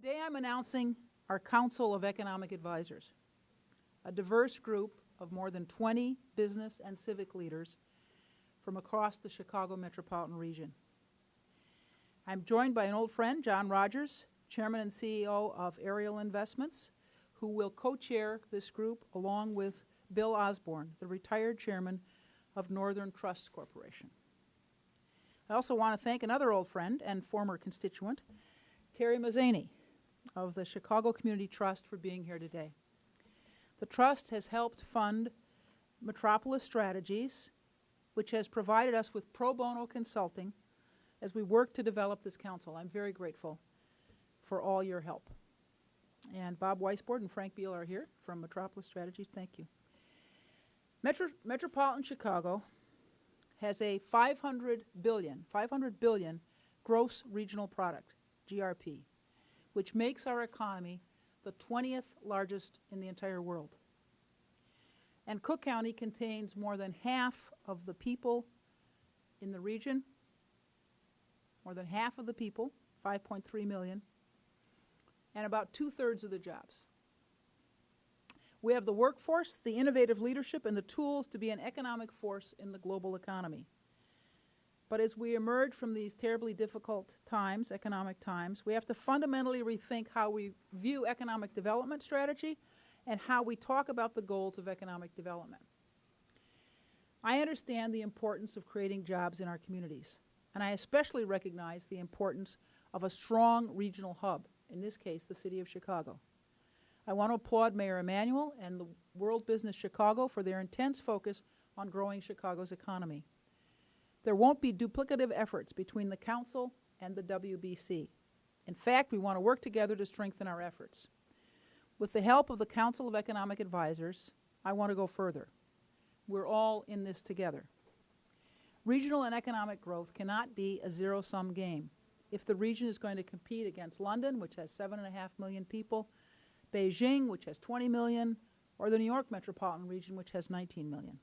Today I'm announcing our Council of Economic Advisors, a diverse group of more than 20 business and civic leaders from across the Chicago metropolitan region. I'm joined by an old friend, John Rogers, Chairman and CEO of Ariel Investments, who will co-chair this group along with Bill Osborn, the retired chairman of Northern Trust Corporation. I also want to thank another old friend and former constituent, Terry Mazzani of the Chicago Community Trust, for being here today. The Trust has helped fund Metropolis Strategies, which has provided us with pro bono consulting as we work to develop this council. I'm very grateful for all your help. And Bob Weisbord and Frank Beal are here from Metropolis Strategies. Thank you. Metropolitan Chicago has a $500 billion gross regional product, GRP, which makes our economy the 20th largest in the entire world. And Cook County contains more than half of the people in the region, more than half of the people, 5.3 million, and about 2/3 of the jobs. We have the workforce, the innovative leadership, and the tools to be an economic force in the global economy. But as we emerge from these terribly difficult times, economic times, we have to fundamentally rethink how we view economic development strategy and how we talk about the goals of economic development. I understand the importance of creating jobs in our communities, and I especially recognize the importance of a strong regional hub, in this case, the city of Chicago. I want to applaud Mayor Emanuel and the World Business Chicago for their intense focus on growing Chicago's economy. There won't be duplicative efforts between the Council and the WBC. In fact, we want to work together to strengthen our efforts. With the help of the Council of Economic Advisors, I want to go further. We're all in this together. Regional and economic growth cannot be a zero-sum game. If the region is going to compete against London, which has 7.5 million people, Beijing, which has 20 million, or the New York metropolitan region, which has 19 million.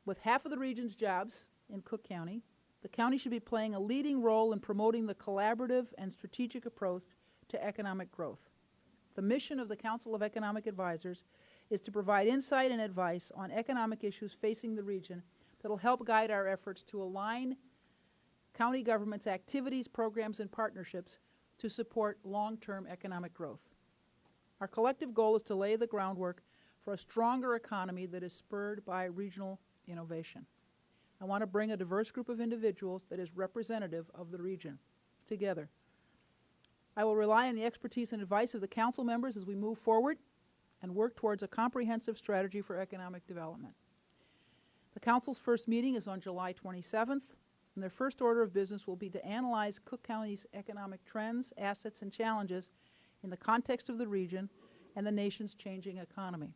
With half of the region's jobs in Cook County, the county should be playing a leading role in promoting the collaborative and strategic approach to economic growth. The mission of the Council of Economic Advisors is to provide insight and advice on economic issues facing the region that will help guide our efforts to align county government's activities, programs, and partnerships to support long-term economic growth. Our collective goal is to lay the groundwork for a stronger economy that is spurred by regional innovation. I want to bring a diverse group of individuals that is representative of the region together. I will rely on the expertise and advice of the council members as we move forward and work towards a comprehensive strategy for economic development. The council's first meeting is on July 27th, and their first order of business will be to analyze Cook County's economic trends, assets, and challenges in the context of the region and the nation's changing economy.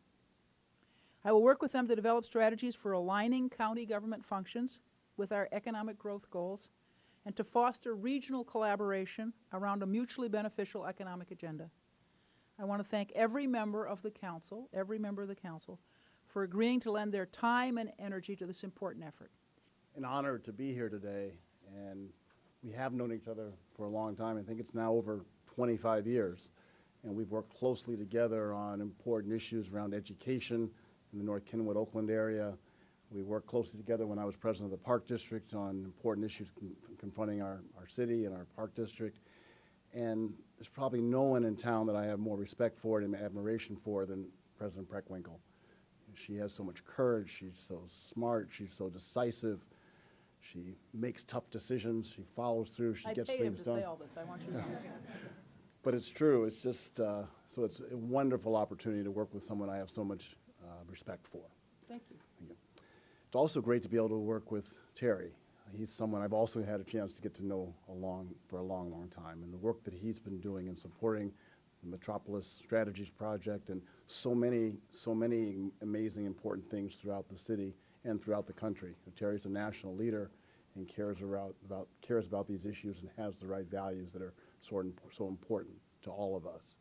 I will work with them to develop strategies for aligning county government functions with our economic growth goals and to foster regional collaboration around a mutually beneficial economic agenda. I want to thank every member of the council, for agreeing to lend their time and energy to this important effort. An honor to be here today, and we have known each other for a long time. I think it's now over 25 years, and we've worked closely together on important issues around education in the North Kenwood, Oakland area. We worked closely together when I was president of the Park District on important issues confronting our city and our Park District. And there's probably no one in town that I have more respect for and admiration for than President Preckwinkle. She has so much courage, she's so smart, she's so decisive, she makes tough decisions, she follows through, she gets things done. I paid him to say all this, I want you to know. But it's true, it's just, so it's a wonderful opportunity to work with someone I have so much respect for. Thank you. Thank you. It's also great to be able to work with Terry. He's someone I've also had a chance to get to know for a long, long time. And the work that he's been doing in supporting the Metropolis Strategies Project and so many amazing, important things throughout the city and throughout the country. Terry's a national leader and cares about these issues and has the right values that are so important to all of us.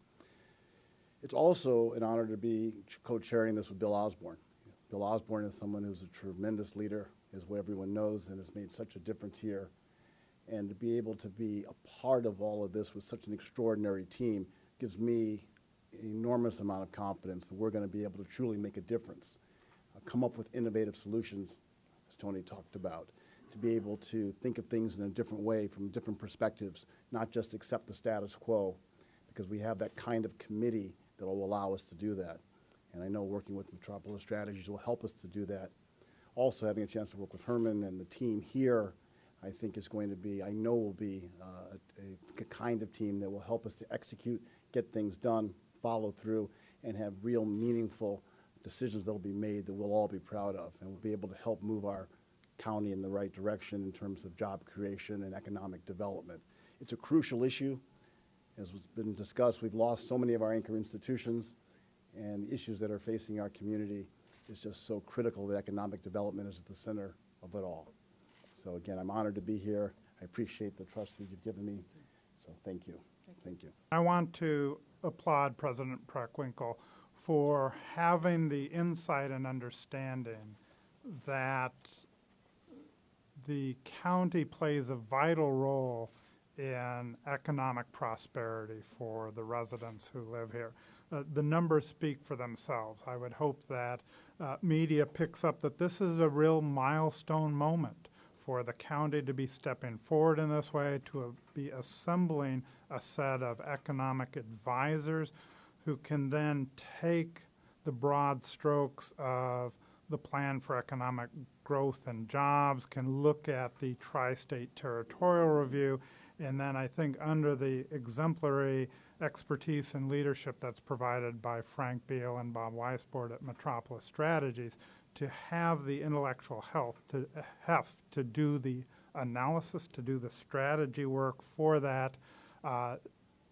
It's also an honor to be co-chairing this with Bill Osborn. Bill Osborn is someone who's a tremendous leader, as everyone knows, and has made such a difference here. And to be able to be a part of all of this with such an extraordinary team gives me an enormous amount of confidence that we're going to be able to truly make a difference, come up with innovative solutions, as Toni talked about, to be able to think of things in a different way from different perspectives, not just accept the status quo, because we have that kind of committee that will allow us to do that. And I know working with Metropolis Strategies will help us to do that. Also, having a chance to work with Herman and the team here, I think is going to be, I know will be a kind of team that will help us to execute, get things done, follow through, and have real meaningful decisions that will be made that we'll all be proud of, and we'll be able to help move our county in the right direction in terms of job creation and economic development. It's a crucial issue. As has been discussed, we've lost so many of our anchor institutions, and the issues that are facing our community is just so critical that economic development is at the center of it all. So again, I'm honored to be here. I appreciate the trust that you've given me, so thank you. Thank you. I want to applaud President Preckwinkle for having the insight and understanding that the county plays a vital role in economic prosperity for the residents who live here. The numbers speak for themselves. I would hope that media picks up that this is a real milestone moment for the county to be stepping forward in this way, to be assembling a set of economic advisors who can then take the broad strokes of the plan for economic growth and jobs, can look at the tri-state territorial review, and then I think under the exemplary expertise and leadership that's provided by Frank Beal and Bob Weisbord at Metropolis Strategies, to have the intellectual heft to do the analysis, to do the strategy work for that.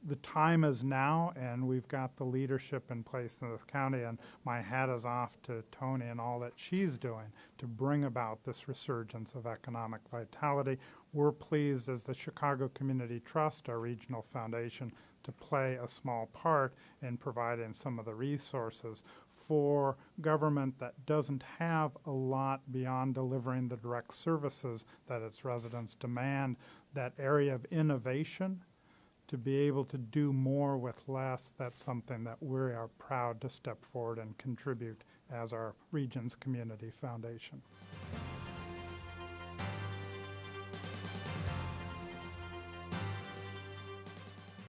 The time is now, and we've got the leadership in place in this county, and my hat is off to Toni and all that she's doing to bring about this resurgence of economic vitality. We're pleased as the Chicago Community Trust, our regional foundation, to play a small part in providing some of the resources for government that doesn't have a lot beyond delivering the direct services that its residents demand. That area of innovation, to be able to do more with less, that's something that we are proud to step forward and contribute as our region's community foundation.